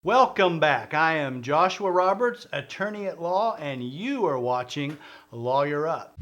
Welcome back. I am Joshua Roberts, attorney at law, and you are watching Lawyer Up.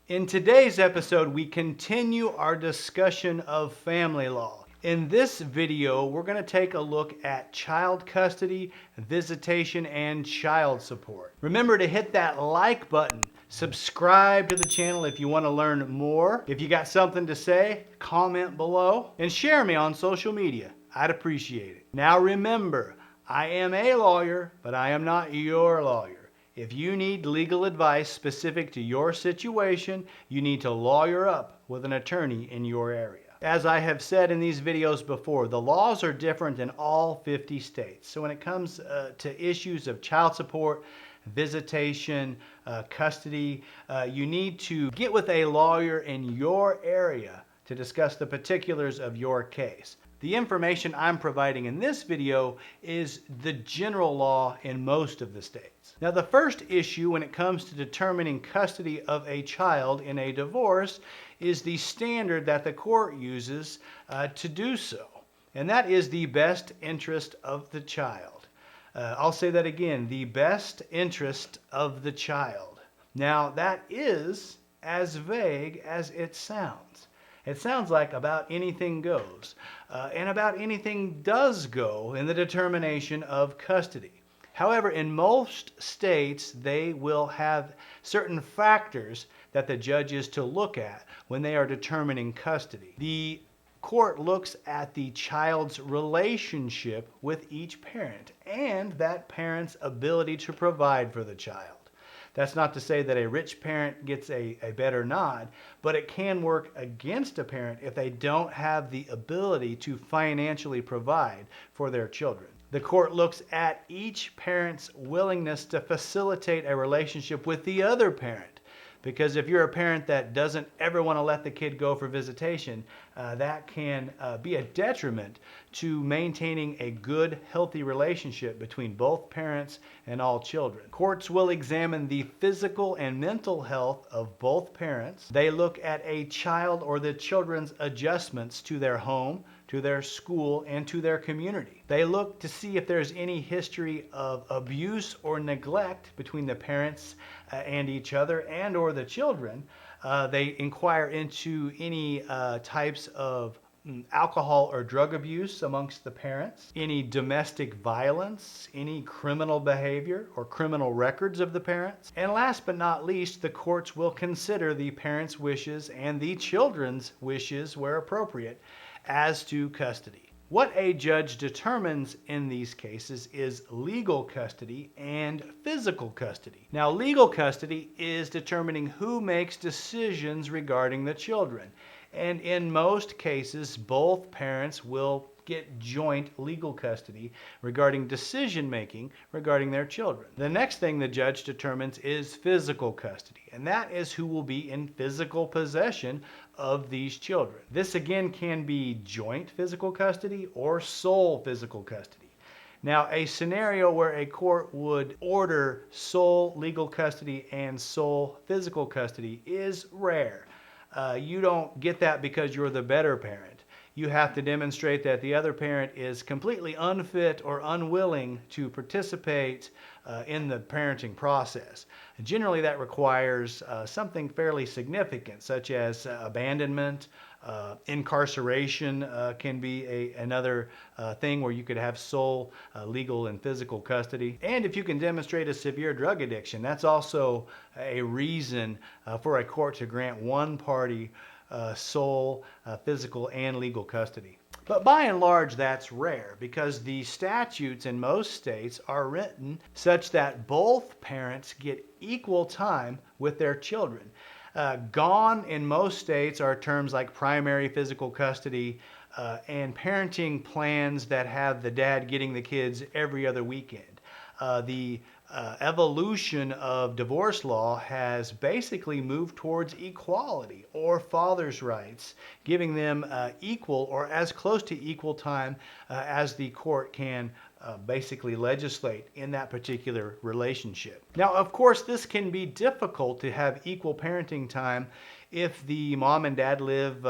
In today's episode, we continue our discussion of family law. In this video, we're going to take a look at child custody, visitation, and child support. Remember to hit that like button. Subscribe to the channel if you want to learn more. If you got something to say, comment below and share me on social media. I'd appreciate it. Now remember, I am a lawyer, but I am not your lawyer. If you need legal advice specific to your situation, you need to lawyer up with an attorney in your area. As I have said in these videos before, the laws are different in all 50 states. So when it comes to issues of child support, visitation, custody, you need to get with a lawyer in your area to discuss the particulars of your case. The information I'm providing in this video is the general law in most of the states. Now, the first issue when it comes to determining custody of a child in a divorce is the standard that the court uses to do so, and that is the best interest of the child. I'll say that again, the best interest of the child. Now, that is as vague as it sounds. It sounds like about anything goes, and about anything does go in the determination of custody. However, in most states, they will have certain factors that the judge is to look at when they are determining custody. The court looks at the child's relationship with each parent and that parent's ability to provide for the child. That's not to say that a rich parent gets a better nod, but it can work against a parent if they don't have the ability to financially provide for their children. The court looks at each parent's willingness to facilitate a relationship with the other parent. Because if you're a parent that doesn't ever want to let the kid go for visitation, that can be a detriment to maintaining a good, healthy relationship between both parents and all children. Courts will examine the physical and mental health of both parents. They look at a child or the children's adjustments to their home, to their school, and to their community. They look to see if there's any history of abuse or neglect between the parents and each other and or the children. They inquire into any types of alcohol or drug abuse amongst the parents, any domestic violence, any criminal behavior or criminal records of the parents. And last but not least, the courts will consider the parents' wishes and the children's wishes where appropriate as to custody. What a judge determines in these cases is legal custody and physical custody. Now, legal custody is determining who makes decisions regarding the children. And in most cases, both parents will get joint legal custody regarding decision making regarding their children. The next thing the judge determines is physical custody, and that is who will be in physical possession of these children. This again can be joint physical custody or sole physical custody. Now, a scenario where a court would order sole legal custody and sole physical custody is rare. You don't get that because you're the better parent. You have to demonstrate that the other parent is completely unfit or unwilling to participate in the parenting process. Generally, that requires something fairly significant, such as abandonment, incarceration can be another thing where you could have sole legal and physical custody. And if you can demonstrate a severe drug addiction, that's also a reason for a court to grant one party sole physical and legal custody. But by and large, that's rare because the statutes in most states are written such that both parents get equal time with their children. Gone in most states are terms like primary physical custody and parenting plans that have the dad getting the kids every other weekend. The evolution of divorce law has basically moved towards equality or father's rights, giving them equal or as close to equal time as the court can basically legislate in that particular relationship. Now, of course, this can be difficult to have equal parenting time if the mom and dad live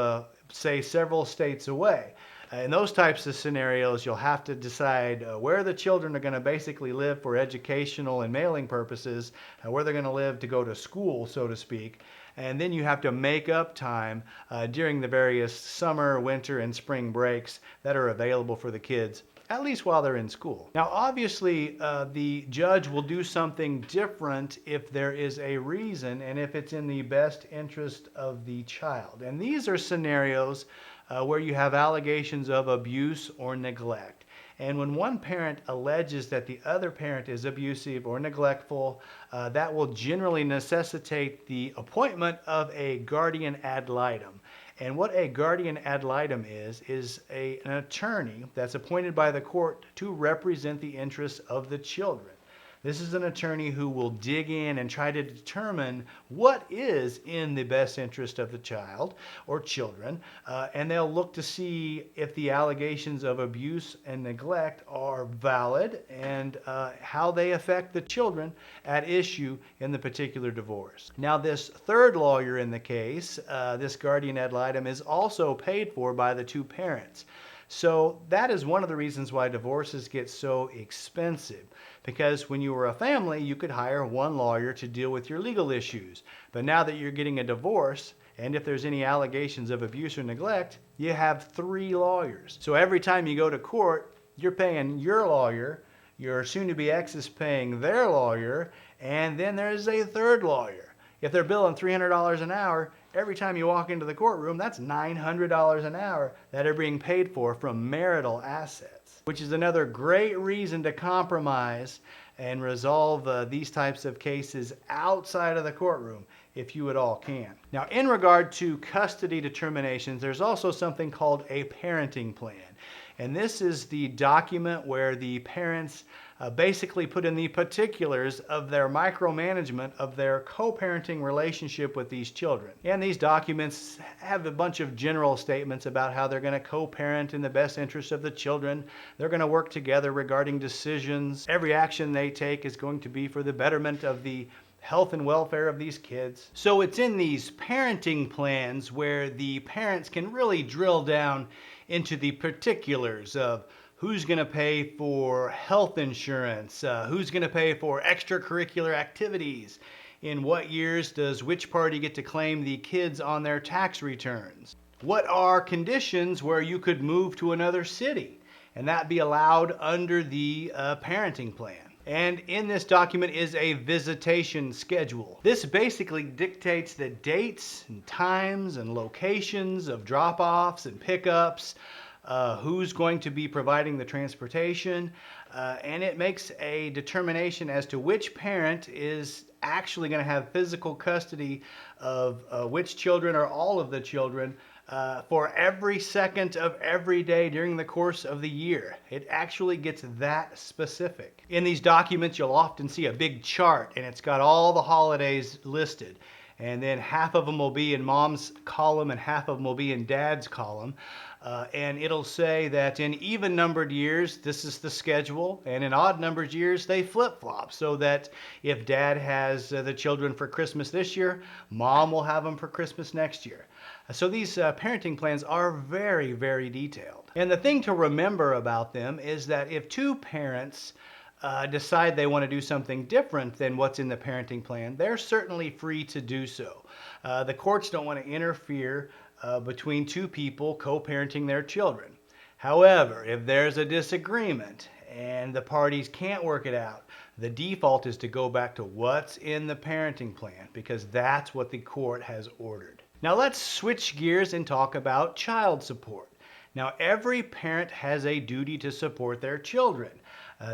say, several states away. In those types of scenarios, you'll have to decide where the children are going to basically live for educational and mailing purposes, where they're going to live to go to school, so to speak. And then you have to make up time during the various summer, winter, and spring breaks that are available for the kids, at least while they're in school. Now, obviously, the judge will do something different if there is a reason and if it's in the best interest of the child. And these are scenarios where you have allegations of abuse or neglect. And when one parent alleges that the other parent is abusive or neglectful, that will generally necessitate the appointment of a guardian ad litem. And what a guardian ad litem is an attorney that's appointed by the court to represent the interests of the children. This is an attorney who will dig in and try to determine what is in the best interest of the child or children, and they'll look to see if the allegations of abuse and neglect are valid and how they affect the children at issue in the particular divorce. Now, this third lawyer in the case, this guardian ad litem, is also paid for by the two parents. So that is one of the reasons why divorces get so expensive. Because when you were a family, you could hire one lawyer to deal with your legal issues. But now that you're getting a divorce, and if there's any allegations of abuse or neglect, you have 3 lawyers. So every time you go to court, you're paying your lawyer, your soon-to-be ex is paying their lawyer, and then there's a third lawyer. If they're billing $300 an hour, every time you walk into the courtroom, that's $900 an hour that are being paid for from marital assets, which is another great reason to compromise and resolve these types of cases outside of the courtroom if you at all can. Now, in regard to custody determinations, there's also something called a parenting plan. And this is the document where the parents basically put in the particulars of their micromanagement of their co-parenting relationship with these children. And these documents have a bunch of general statements about how they're going to co-parent in the best interest of the children. They're going to work together regarding decisions. Every action they take is going to be for the betterment of the health and welfare of these kids. So it's in these parenting plans where the parents can really drill down into the particulars of who's going to pay for health insurance, who's going to pay for extracurricular activities, in what years does which party get to claim the kids on their tax returns, what are conditions where you could move to another city, and that be allowed under the parenting plan. And in this document is a visitation schedule. This basically dictates the dates and times and locations of drop-offs and pickups, who's going to be providing the transportation, and it makes a determination as to which parent is actually going to have physical custody of which children or all of the children for every second of every day during the course of the year. It actually gets that specific. In these documents, you'll often see a big chart, and it's got all the holidays listed. And then half of them will be in mom's column and half of them will be in dad's column. And it'll say that in even numbered years, this is the schedule, and in odd numbered years, they flip-flop, so that if dad has the children for Christmas this year, mom will have them for Christmas next year. So these parenting plans are very, very detailed. And the thing to remember about them is that if two parents decide they want to do something different than what's in the parenting plan, they're certainly free to do so. The courts don't want to interfere between two people co-parenting their children. However, if there's a disagreement and the parties can't work it out, the default is to go back to what's in the parenting plan, because that's what the court has ordered. Now let's switch gears and talk about child support. Now, every parent has a duty to support their children.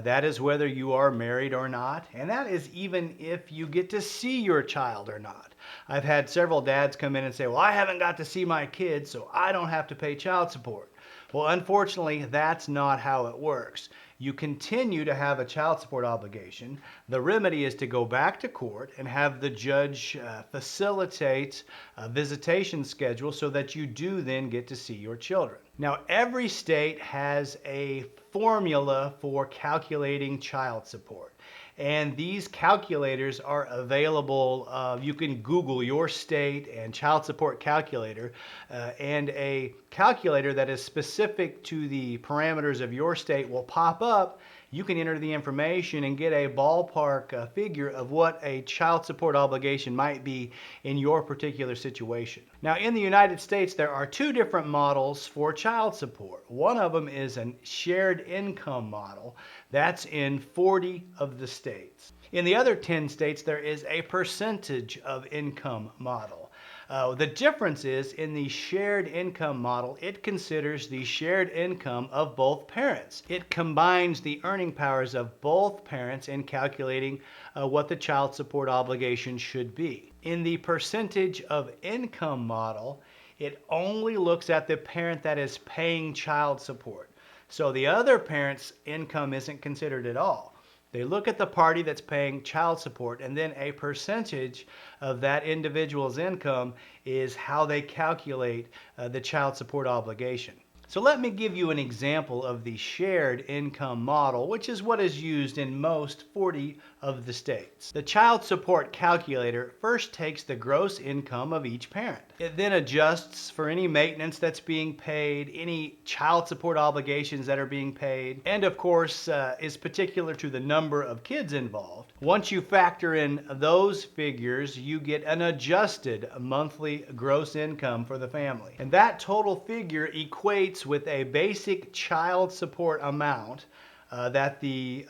That is whether you are married or not, and that is even if you get to see your child or not. I've had several dads come in and say, well, I haven't got to see my kids, so I don't have to pay child support. Well, unfortunately, that's not how it works. You continue to have a child support obligation. The remedy is to go back to court and have the judge facilitate a visitation schedule so that you do then get to see your children. Now, every state has a formula for calculating child support. And these calculators are available. You can Google your state and child support calculator, and a calculator that is specific to the parameters of your state will pop up. You can enter the information and get a ballpark figure of what a child support obligation might be in your particular situation. Now, in the United States, there are two different models for child support. One of them is a shared income model. That's in 40 of the states. In the other 10 states, there is a percentage of income model. The difference is in the shared income model, it considers the shared income of both parents. It combines the earning powers of both parents in calculating what the child support obligation should be. In the percentage of income model, it only looks at the parent that is paying child support. So the other parent's income isn't considered at all. They look at the party that's paying child support, and then a percentage of that individual's income is how they calculate the child support obligation. So let me give you an example of the shared income model, which is what is used in most 40 of the states. The child support calculator first takes the gross income of each parent. It then adjusts for any maintenance that's being paid, any child support obligations that are being paid, and of course is particular to the number of kids involved. Once you factor in those figures, you get an adjusted monthly gross income for the family. And that total figure equates with a basic child support amount that the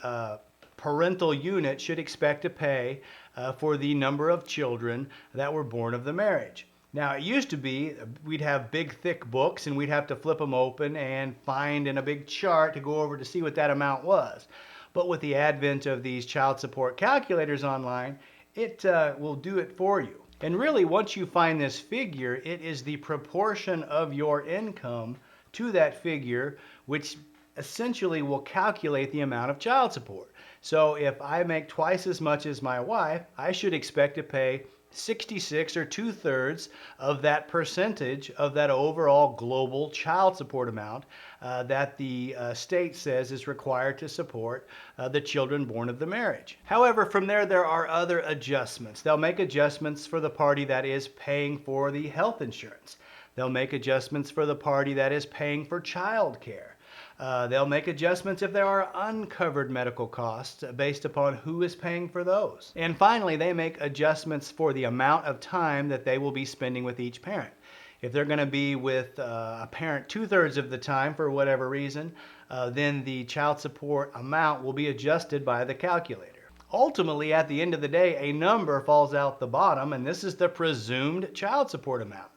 parental unit should expect to pay for the number of children that were born of the marriage. Now, it used to be we'd have big, thick books and we'd have to flip them open and find in a big chart to go over to see what that amount was. But with the advent of these child support calculators online, it will do it for you. And really, once you find this figure, it is the proportion of your income to that figure, which essentially will calculate the amount of child support. So if I make twice as much as my wife, I should expect to pay 66 or 2/3 of that percentage of that overall global child support amount that the state says is required to support the children born of the marriage. However, from there are other adjustments. They'll make adjustments for the party that is paying for the health insurance. They'll make adjustments for the party that is paying for child care. They'll make adjustments if there are uncovered medical costs based upon who is paying for those. And finally, they make adjustments for the amount of time that they will be spending with each parent. If they're going to be with a parent 2/3 of the time for whatever reason, then the child support amount will be adjusted by the calculator. Ultimately, at the end of the day, a number falls out the bottom, and this is the presumed child support amount.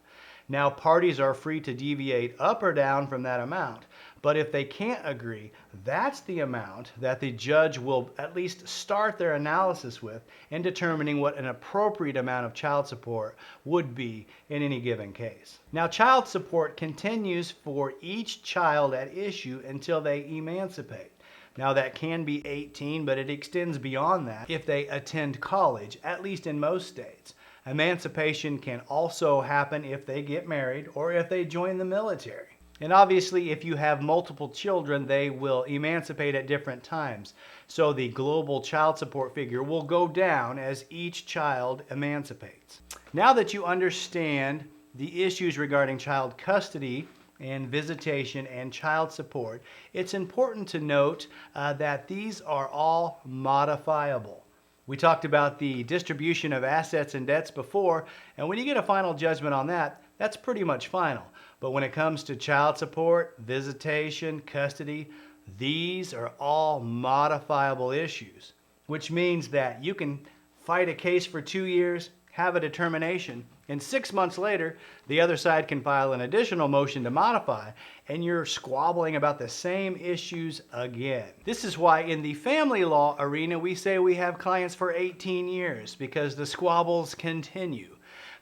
Now, parties are free to deviate up or down from that amount, but if they can't agree, that's the amount that the judge will at least start their analysis with in determining what an appropriate amount of child support would be in any given case. Now, child support continues for each child at issue until they emancipate. Now, that can be 18, but it extends beyond that if they attend college, at least in most states. Emancipation can also happen if they get married or if they join the military. And obviously, if you have multiple children, they will emancipate at different times. So the global child support figure will go down as each child emancipates. Now that you understand the issues regarding child custody and visitation and child support, it's important to note that these are all modifiable. We talked about the distribution of assets and debts before, and when you get a final judgment on that, that's pretty much final. But when it comes to child support, visitation, custody, these are all modifiable issues, which means that you can fight a case for 2 years, have a determination, and 6 months later, the other side can file an additional motion to modify, and you're squabbling about the same issues again. This is why in the family law arena, we say we have clients for 18 years, because the squabbles continue.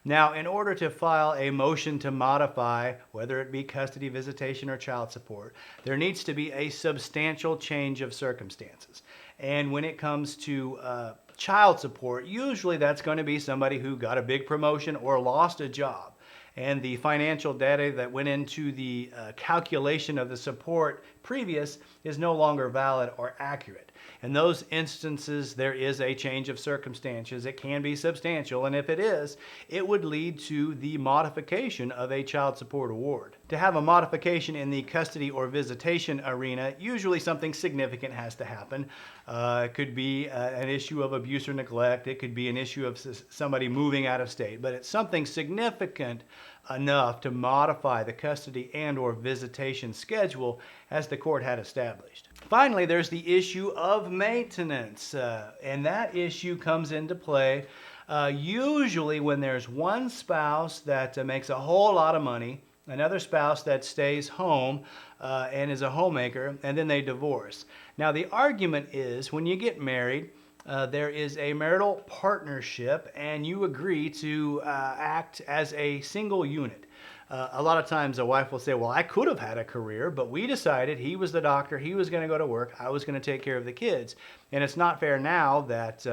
Now, in order to file a motion to modify, whether it be custody, visitation, or child support, there needs to be a substantial change of circumstances. And when it comes to child support, usually that's going to be somebody who got a big promotion or lost a job. and the financial data that went into the calculation of the support previous is no longer valid or accurate. In those instances, there is a change of circumstances. It can be substantial, and if it is, it would lead to the modification of a child support award. To have a modification in the custody or visitation arena, usually something significant has to happen. It could be an issue of abuse or neglect. It could be an issue of somebody moving out of state, but it's something significant enough to modify the custody and or visitation schedule as the court had established. Finally, there's the issue of maintenance, and that issue comes into play usually when there's one spouse that makes a whole lot of money, another spouse that stays home and is a homemaker, and then they divorce. Now, the argument is when you get married, there is a marital partnership and you agree to act as a single unit. A lot of times a wife will say, well, I could have had a career, but we decided he was the doctor, he was going to go to work, I was going to take care of the kids. And it's not fair now that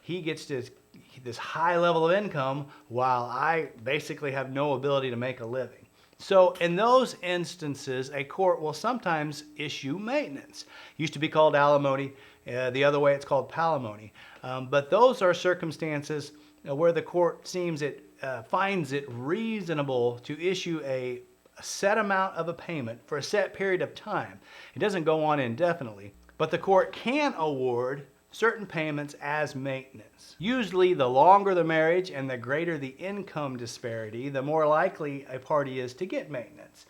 he gets this high level of income while I basically have no ability to make a living. So in those instances, a court will sometimes issue maintenance. Used to be called alimony. The other way it's called palimony. But those are circumstances where the court finds it reasonable to issue a set amount of a payment for a set period of time. It doesn't go on indefinitely, but the court can award certain payments as maintenance. Usually the longer the marriage and the greater the income disparity, the more likely a party is to get maintenance.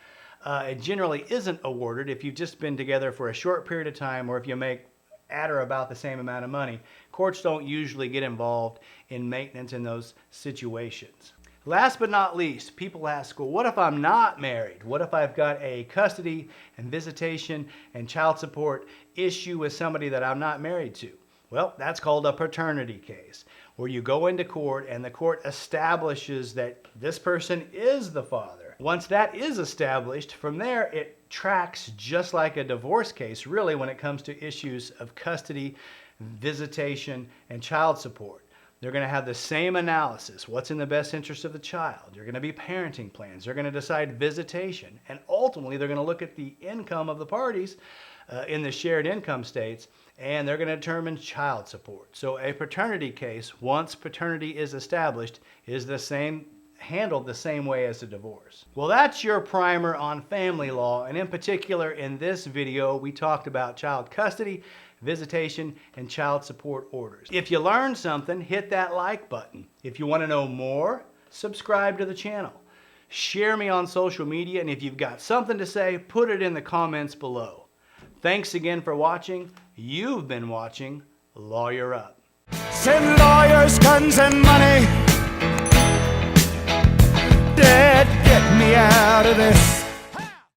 It generally isn't awarded if you've just been together for a short period of time or if you make at or about the same amount of money. Courts don't usually get involved in maintenance in those situations. Last but not least, people ask, well, what if I'm not married? What if I've got a custody and visitation and child support issue with somebody that I'm not married to? Well, that's called a paternity case, where you go into court and the court establishes that this person is the father. Once that is established, from there it tracks just like a divorce case, really, when it comes to issues of custody, visitation, and child support. They're going to have the same analysis. What's in the best interest of the child? You're going to be parenting plans. They're going to decide visitation. And ultimately, they're going to look at the income of the parties in the shared income states, and they're going to determine child support. So a paternity case, once paternity is established, is handled the same way as a divorce. Well, that's your primer on family law, and in particular in this video we talked about child custody, visitation, and child support orders. If you learned something, hit that like button. If you want to know more, subscribe to the channel. Share me on social media, and if you've got something to say, put it in the comments below. Thanks again for watching. You've been watching Lawyer Up. Send lawyers, guns, and money. Dad, get me out of this.